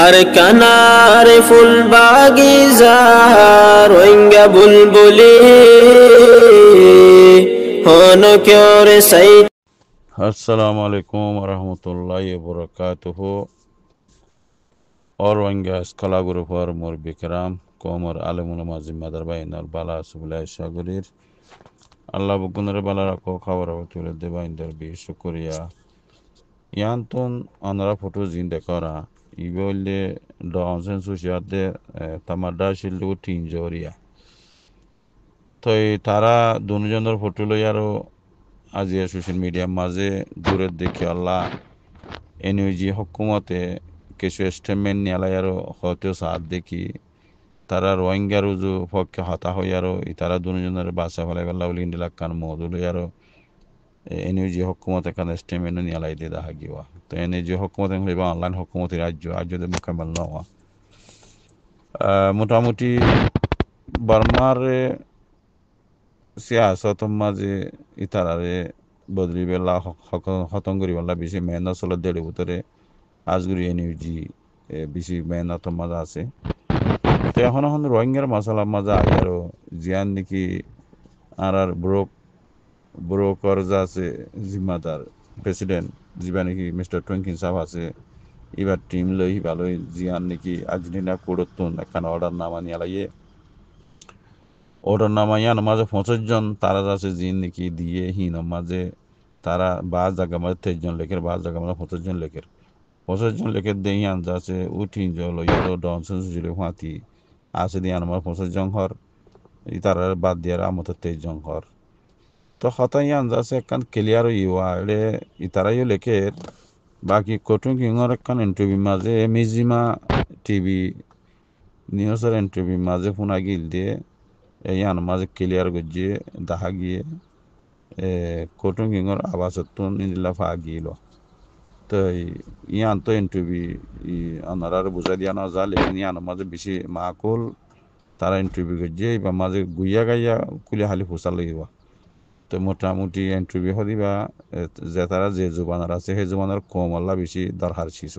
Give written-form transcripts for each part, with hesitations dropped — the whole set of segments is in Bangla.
আর কানার ফুল বাগিজার রোহিঙ্গা বুলবুলি হন কেওরে সাই। আসসালামু আলাইকুম রহমতুল্লাহ বরকাতুহ। और वंगा स्कला ग्रुप और मोर बिकराम कोमर आलमुलमा जिम्मेदार बाइनर बाला सुबला शागुरिर अल्लाह बुकुनरे बाला रखो खबर तुले दे बाइंदर बी शुक्रिया यांतुन अनरा फोटो जिन देखरा इबोले डॉन्सन सुशियाते तमाडा शिल्डु टीन जोरिया तो तारा दुनजनर फोटो लो यारो আজিয়া সোশ্যাল মিডিয়ার মাঝে দূরের দেখে আল্লাহ এনইজি হকুমতে কিছু স্টেটমেন্ট নিয়ালাই আরো হয়তো সাথ দেখি তারা রোহিঙ্গার উজু পক্ষে হতা হই আরো তারা দুজনের বাসা ফেলাই বেলা বলি ইন্ডিয়া কান মদুল আরো এনইজি হকুমতে কান স্টেটমেন্ট নিয়ালাই দিয়ে দেখা গিয়া তো এনইজি হকুমতে হইবা অনলাইন হকুমতি রাজ্য আজ্যদের মোকাবেল নওয়া মোটামুটি বার্মার সিয়াসতর মাঝে ইতারারে বদলি বেলা হতং করি বেলা বেশি মেহনত চলে দেড় ভিতরে আজগুড়ি এনইউজি বেশি মেহনত মাঝে আছে তো এখন রোহিঙ্গার মশালার মাঝে আগে আরো জিয়ান নাকি আর ব্রোকর যা আছে জিম্মাদার প্রেসিডেন্ট যিবা নাকি মিস্টার টুইঙ্কিন সাহেব আছে এবার টিম লই ভালোই জিয়ান নাকি আর্জেন্টিনা কোডতুন একখান অর্ডার নামা নিয়ে লাগিয়ে ওটার নামাইয়ান মাঝে 25 জন তারা আছে জিন নাকি দিয়ে হিন মাঝে তারা বাস জায়গা মাঝে 23 জন লেখের বাস জায়গা মাঝে 25 জন লেখের 25 জন লেখের দিয়ে হিয়ান যাচ্ছে উঠিন জল ইয়ারো ডনসন জুড়ে ফাঁতি আছে দিয়ে আমার 25 জন হর তারা বাদ দিয়ে আমার 23 জন হর তো হতাই আন যাচ্ছে একখান ক্লিয়ার ইউয়া এড়ে ইতারাইও লেখের বাকি কটুন কিংর একখান ইন্টারভিউ মাঝে মিজিমা টিভি নিউজের ইন্টারভিউ মাঝে ফোনা গিল দিয়ে ইয়ান মাঝে ক্লিয়ার গজিয়ে দেখা গিয়ে কটুন কিংর আবাসত্তুন ইন্দিলা ফা গিল তো ইয়ান তো ইন্টারভিউ আনার বুঝাই দিয়া না যা লেকিন ইয়ান মাঝে বেশি মাকুল তারা ইন্টারভিউ গজিয়ে বা মাঝে গুইয়া গাইয়া কুলি হালি ফুসা লইব তো মোটামুটি ইন্টারভিউ হদিবা যে তারা যে জুবানার আছে সেই জুবানার কম আল্লাহ বেশি দরকার ছিল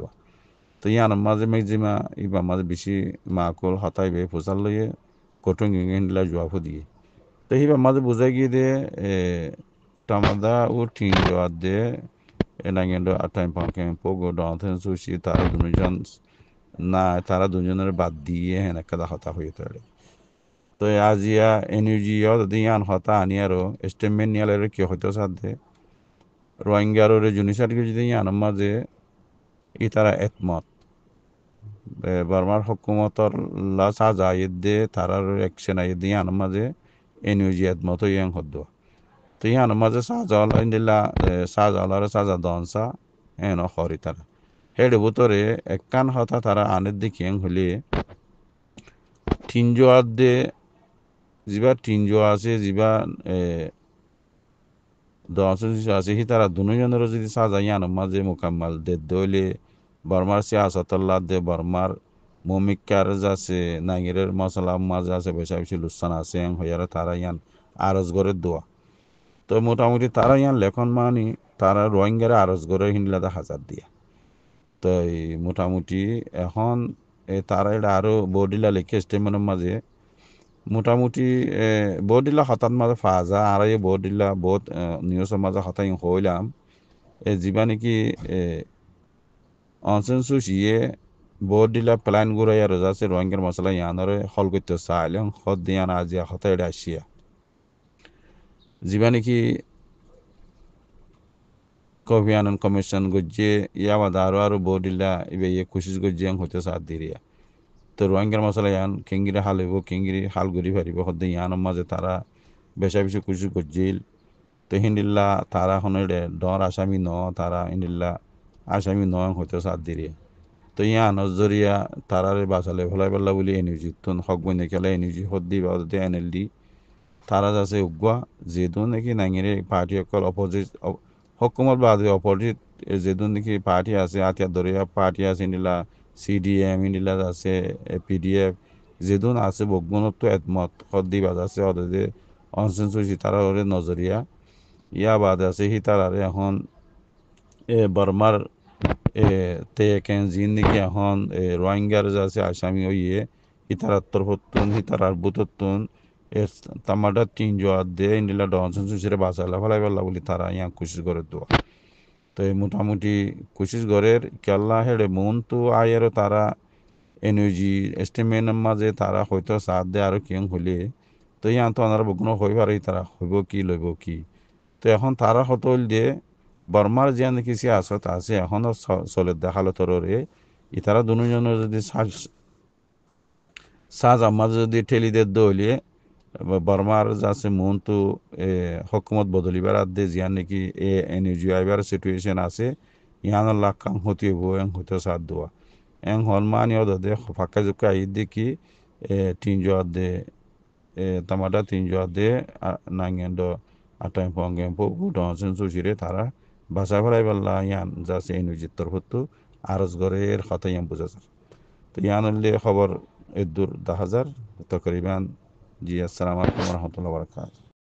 তো ইয়ান মাঝে মেজিমা ইবা মাঝে বেশি মাকুল হতাইবে ফুসাল লইয়ে কটুন কিংলা জবাব দিয়ে তো হিবা মাঝে বুঝাই গিয়ে দে টামাদা ও টিন জবাব দে এনাগেন্ড আটাইম পাঁকে পোগো ডন সুশি তারা দুজন না তারা দুজনের বাদ দিয়ে হেন একটা হতা হয়ে তাড়ে তো আজিয়া এনইজি দিয়ান হতা আনি আরো স্টেটমেন্ট নিয়ালে কি হইতো সাথে রোহিঙ্গার জুনিসারকে যদি ইয়ান মাঝে ই তারা একমত বার্মার হকুমতর লা সাজা দে তারার অ্যাকশন আই দিয়ে আন মাঝে এনইজি একমত ইয়াং হদ্দ তো ইয়ান মাঝে সাজাওয়াল ইন্দিলা সাজাওয়ালার সাজা দনসা এন হরি তারা হেড ভিতরে একখান হতা তারা আনের দিকে হলে তিনজোয়ার দে যিবা তিনজোয়া আছে যিবা দশ আছে হি তারা দুজনের যদি সাজা ইয়ান মাঝে মোকাম্মাল দে দইলে বর্মার সিয়াসতল্লাহ দে বর্মার মমিকার আছে নাঙ্গিরের মশলা মাঝে আছে বেশা বেশি লুসান আছে হইয়ারা তারা ইয়ান আরজ করে দোয়া তো মোটামুটি তারা ইয়ান লেখন মানি তারা রোহিঙ্গারে আরজ করে হিনলাদা হাজার দিয়া তো মোটামুটি এখন তারা এটা আরো বডিলা লিখে স্টেটমেন্টের মাঝে মোটামুটি বডিলা হঠাৎ মাঝে ফাজা আর এই বডিলা বহুত নিউজের মাঝে হঠাৎ হইলাম যিবা নাকি অনসেনসুস ইয়ে বডিলা প্ল্যান ঘুরাই আর যাচ্ছে রোহিঙ্গার মশলা ইয়ানরে হল করতে চাইলে হদ দিয়ান আজিয়া হঠাৎ এটা আসিয়া যিবা নাকি কফি আনন্দ কমিশন গজ্জে ইয়া বাদা আরো বডিলা ইবে ইয়ে কোশিশ গজ্জে হতে সাথ দিরিয়া তো রোহিঙ্গার মশলা ইয়ান কেঙ্গিরে হাল হইব কেঙ্গিরি হাল ঘুরি ফারিব হদ ইয়ানোর মাঝে তারা বেশা বেশি কোশিশ গজ্জিল তো হিন্দিল্লা তারা হন ডর আসামি ন তারা হিন্দিল্লা আসামি নয় হতে সাথ দিরিয়া তো ইয়ান জরিয়া তারারে বাঁচালে ভোলাই পাল্লা বলি এনইউজি তুন হক বই খেলে এনইউজি হদ্দি বা এনএলডি তারা যাচ্ছে উগুয়া যেহেতু নাকি নাঙ্গিরে পার্টি অকল অপোজিট হকুমত বাদে অপোজিট যেহেতু নাকি পার্টি আছে আতিয়া দরিয়া পার্টি আছে ইন্দিলা সিডিএম ইন্দিলা আছে পিডিএফ যেহেতু আছে বগুণত্ব একমত হদ্দি বাদ আছে অদে অনসেনসুসি তারা ওরে নজরিয়া ইয়া বাদ আছে হি তারারে এখন বর্মার তে কেন জিন্দিগি এখন রোহিঙ্গার আছে আসামি হইয়ে ইতারার তরফতুন ইতারার বুততুন এর তামাডা তিন জোয়ার দে ইন্ডিলা ডনসন সুসিরে বাঁচালা ফেলাই ফেলা বলি তারা ইয়াং কোশিশ করে দোয়া তো এই মোটামুটি কোশিশ করের কেল্লা হেডে মন তো আয়েরও তারা এনার্জি এস্টিমেনের মাঝে তারা হয়তো সাথ দেয় আরও কিয়ং হলে তো ইয়ান তো আনার বগুনো হইব আর তারা হইব কি লইব কি তো এখন তারা হতো হইল যে বর্মার যে কিছু আসত আছে এখনও চলে দেখালো তরে ইতারা দুজনের যদি সাজ আমার যদি ঠেলি দে দলিয়ে বর্মার যাচ্ছে মন তো হকুমত বদলিবার আদে জিয়ান নাকি এনার্জি আইবার সিচুয়েশন আছে ইয়ানোর লাখ কাম হতে হইব এং হইতে সাথ দেওয়া এং হলমান দে ফাঁকা জুকা আই দেখি তিন জোয়ার দে tamada tinjo de nangendo atay pongem po budon sen susire tara basa ফলাই বললা ইয়ান যাচ্ছে এনুজিত তরফতো আরজ গরের কথা ইয়ান বুঝা যায় তো ইয়ান হলে খবর এদুর 10,000 তকরিবান জি আসসালামু আলাইকুম ওয়া রাহমাতুল্লাহি ওয়া বারাকাতুহু